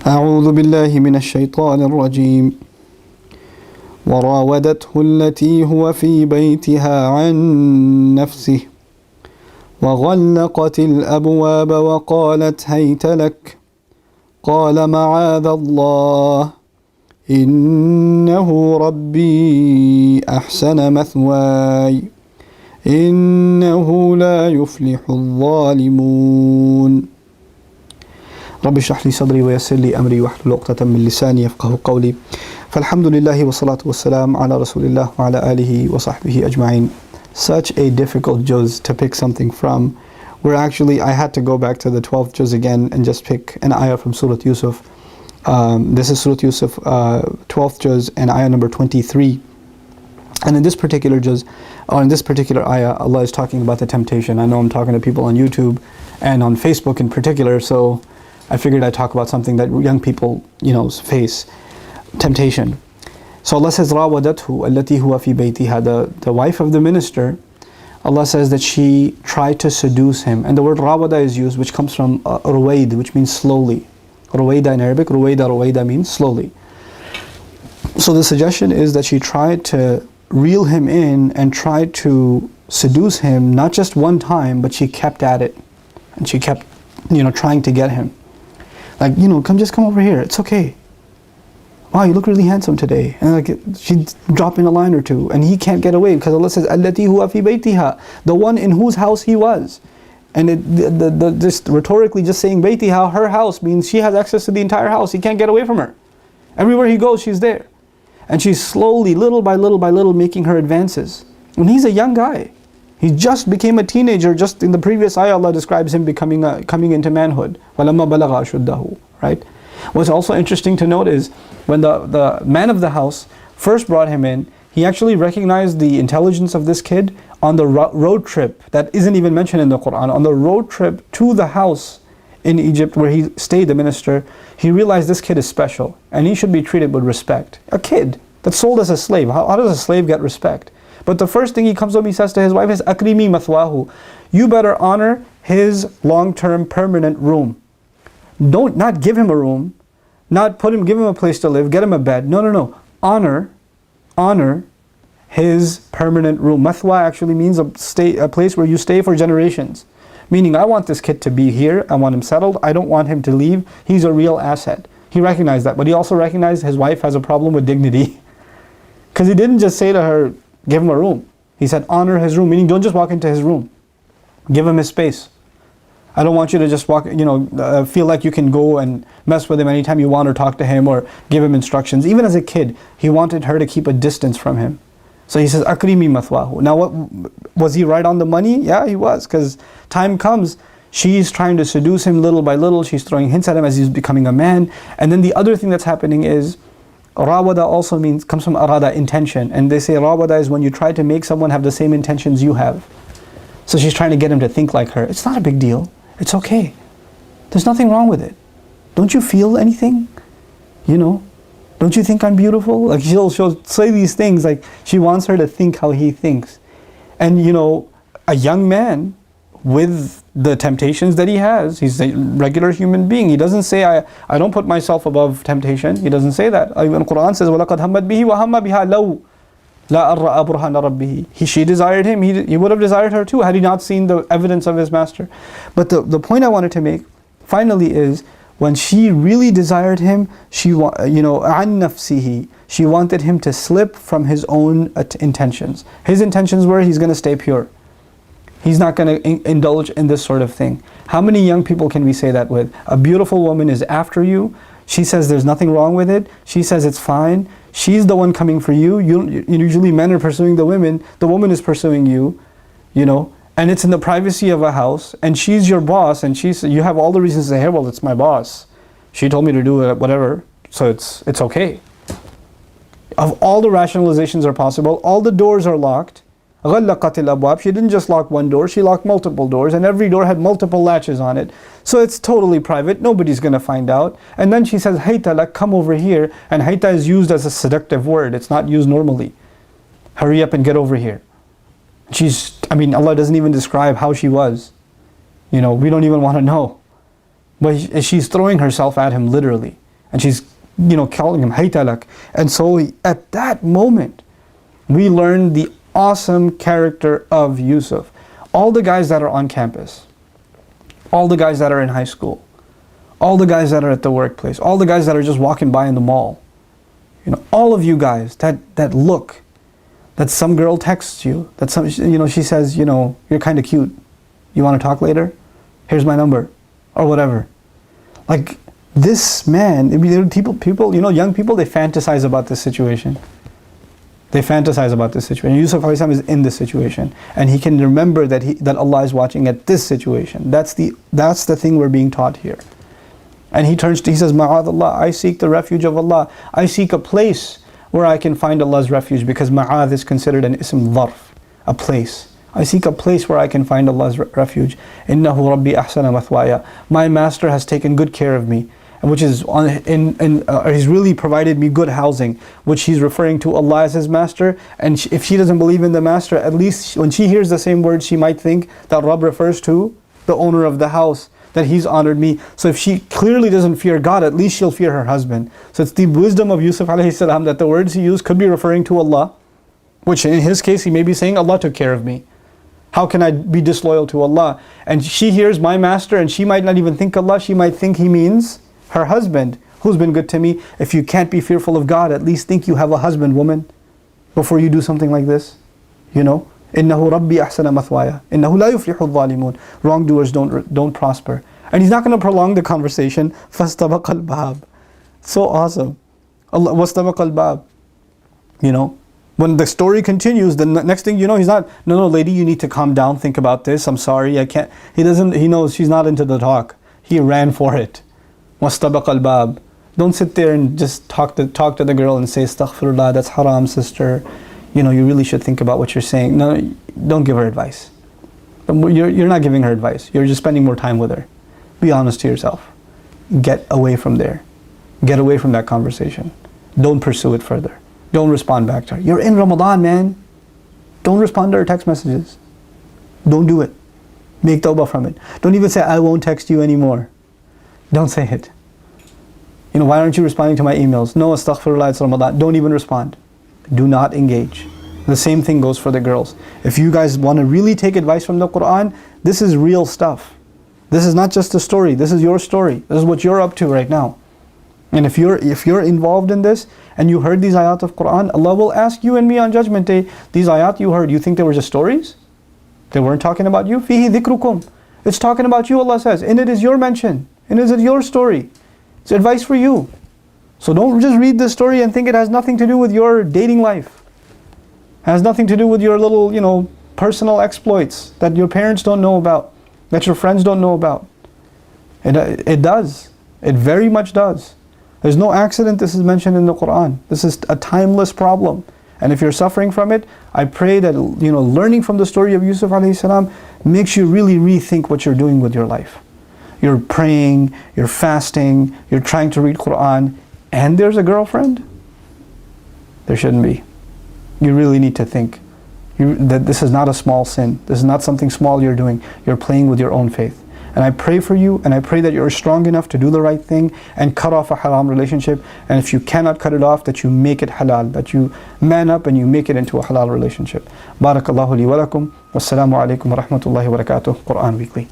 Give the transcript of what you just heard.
أعوذ بالله من الشيطان الرجيم وراودته التي هو في بيتها عن نفسه وغلقت الأبواب وقالت هيت لك قال معاذ الله إنه ربي أحسن مثواي إنه لا يفلح الظالمون رب اشرح لي صدري ويسر لي أمري واحلل عقدة من لساني يفقهوا قولي فالحمد لله والصلاة والسلام على رسول الله وعلى آله وصحبه أجمعين. Such a difficult juz to pick something from, where actually I had to go back to the 12th juz again and just pick an ayah from Surah Yusuf. This is Surah Yusuf, 12th juz and ayah number 23. And in this particular juz, or in this particular ayah, Allah is talking about the temptation. I know I'm talking to people on YouTube and on Facebook in particular, so I figured I'd talk about something that young people, face. Temptation. So Allah says, Rawadathu allati huwa fi baytiha, the wife of the minister, Allah says that she tried to seduce him. And the word rawada is used, which comes from ruwaid, which means slowly. Ruwaida in Arabic, ruwaida means slowly. So the suggestion is that she tried to reel him in and tried to seduce him, not just one time, but she kept at it. And she kept, trying to get him. Like, come over here, it's okay. Wow, you look really handsome today. And she'd drop in a line or two, and he can't get away because Allah says, Allati huwa fi baytiha, the one in whose house he was. And just rhetorically just saying baytiha, her house, means she has access to the entire house. He can't get away from her. Everywhere he goes, she's there. And she's slowly, little by little, making her advances. And he's a young guy. He just became a teenager. Just in the previous ayah, Allah describes him coming into manhood. وَلَمَّا بَلَغَ أَشُدَّهُ. Right? What's also interesting to note is, when the man of the house first brought him in, he actually recognized the intelligence of this kid on the road trip that isn't even mentioned in the Quran. On the road trip to the house in Egypt where he stayed, the minister, he realized this kid is special and he should be treated with respect. A kid that's sold as a slave, how does a slave get respect? But the first thing he comes home, he says to his wife is, Akrimi mathwahu, you better honor his long-term permanent room. Don't not give him a room, not give him a place to live, get him a bed. No. Honor his permanent room. Mathwa actually means a place where you stay for generations. Meaning, I want this kid to be here, I want him settled, I don't want him to leave, he's a real asset. He recognized that, but he also recognized his wife has a problem with dignity. Because he didn't just say to her, give him a room. He said, honor his room, meaning don't just walk into his room. Give him his space. I don't want you to just walk, feel like you can go and mess with him anytime you want or talk to him or give him instructions. Even as a kid, he wanted her to keep a distance from him. So he says, Akrimi mathwahu. Now, was he right on the money? Yeah, he was, because time comes, she's trying to seduce him little by little. She's throwing hints at him as he's becoming a man. And then the other thing that's happening is, rawada also comes from arada, intention. And they say rawada is when you try to make someone have the same intentions you have. So she's trying to get him to think like her. It's not a big deal. It's okay. There's nothing wrong with it. Don't you feel anything? Don't you think I'm beautiful? Like she'll say these things, like she wants her to think how he thinks. And a young man with the temptations that he has, he's a regular human being. He doesn't say, I don't put myself above temptation. He doesn't say that. Even Quran says, وَلَقَدْ هَمَّتْ بِهِ وَهَمَّ بِهَا لَوْ لَا أَرَّأَ بُرْهَانَ رَبِّهِ. She desired him, he would have desired her too had he not seen the evidence of his master. But the point I wanted to make finally is, when she really desired him, she عَنْ نَفْسِهِ, she wanted him to slip from his own intentions. His intentions were, he's going to stay pure. He's not going to indulge in this sort of thing. How many young people can we say that with? A beautiful woman is after you. She says there's nothing wrong with it. She says it's fine. She's the one coming for you. Usually men are pursuing the women. The woman is pursuing you, and it's in the privacy of a house, and she's your boss, and you have all the reasons to say, hey, well, it's my boss. She told me to do it, whatever, so it's okay. Of all the rationalizations are possible, all the doors are locked. غَلَّقَتِ الْأَبْوَابِ. She didn't just lock one door, she locked multiple doors, and every door had multiple latches on it. So it's totally private, nobody's going to find out. And then she says, hayta lak, come over here. And hayta is used as a seductive word, it's not used normally. Hurry up and get over here. Allah doesn't even describe how she was. We don't even want to know. But she's throwing herself at him literally. And she's, calling him haytalak. And so at that moment, we learn the awesome character of Yusuf. All the guys that are on campus, all the guys that are in high school, all the guys that are at the workplace, all the guys that are just walking by in the mall, all of you guys that look, that some girl texts you, that she says, you're kind of cute. You want to talk later? Here's my number, or whatever. Like this man, people, young people, they fantasize about this situation. They fantasize about this situation. Yusuf alayhi salam is in this situation, and he can remember that Allah is watching at this situation. That's the thing we're being taught here. And he says, Ma'adallah, I seek the refuge of Allah. I seek a place where I can find Allah's refuge, because Ma'ad is considered an ism dharf, a place. I seek a place where I can find Allah's refuge. Innahu Rabbi ahsana mathwaya. My master has taken good care of me, which is he's really provided me good housing, which he's referring to Allah as his master. And if she doesn't believe in the master, at least when she hears the same word, she might think that Rabb refers to the owner of the house, that he's honored me. So if she clearly doesn't fear God, at least she'll fear her husband. So it's the wisdom of Yusuf alayhi salam that the words he used could be referring to Allah, which in his case he may be saying, Allah took care of me. How can I be disloyal to Allah? And she hears my master, and she might not even think Allah, she might think he means her husband, who's been good to me. If you can't be fearful of God, at least think you have a husband, woman, before you do something like this. Innahu Rabbi ahsana mathwaya. Innahu la yuflihu adh-dhalimun. Wrongdoers don't prosper. And he's not going to prolong the conversation. Fastabaqa al-bab. So awesome. Allah wastabaqa al-bab. When the story continues, the next thing you know, he's not, no, lady, you need to calm down, think about this, I'm sorry, I can't. He knows she's not into the talk. He ran for it. Wastabaqa al-bab. Don't sit there and just talk to the girl and say, astaghfirullah, that's haram, sister. You really should think about what you're saying. No, don't give her advice. You're not giving her advice. You're just spending more time with her. Be honest to yourself. Get away from there. Get away from that conversation. Don't pursue it further. Don't respond back to her. You're in Ramadan, man. Don't respond to her text messages. Don't do it. Make tawbah from it. Don't even say, I won't text you anymore. Don't say it. Why aren't you responding to my emails? No, astaghfirullah, it's Ramadan. Don't even respond. Do not engage. The same thing goes for the girls. If you guys want to really take advice from the Quran, this is real stuff. This is not just a story. This is your story. This is what you're up to right now. And if you're involved in this and you heard these ayat of Quran, Allah will ask you and me on Judgment Day, these ayat you heard, you think they were just stories? They weren't talking about you? Fihi dhikrukum. It's talking about you, Allah says. And it is your mention. And it is your story. It's advice for you. So don't just read this story and think it has nothing to do with your dating life. It has nothing to do with your little, personal exploits that your parents don't know about, that your friends don't know about. It does. It very much does. There's no accident this is mentioned in the Quran. This is a timeless problem. And if you're suffering from it, I pray that learning from the story of Yusuf alayhi salam makes you really rethink what you're doing with your life. You're praying, you're fasting, you're trying to read Quran, and there's a girlfriend? There shouldn't be. You really need to think that this is not a small sin. This is not something small you're doing. You're playing with your own faith. And I pray for you, and I pray that you're strong enough to do the right thing and cut off a haram relationship. And if you cannot cut it off, that you make it halal, that you man up and you make it into a halal relationship. Barakallahu li wa lakum. Wassalamu alaikum wa rahmatullahi wa barakatuh. Quran Weekly.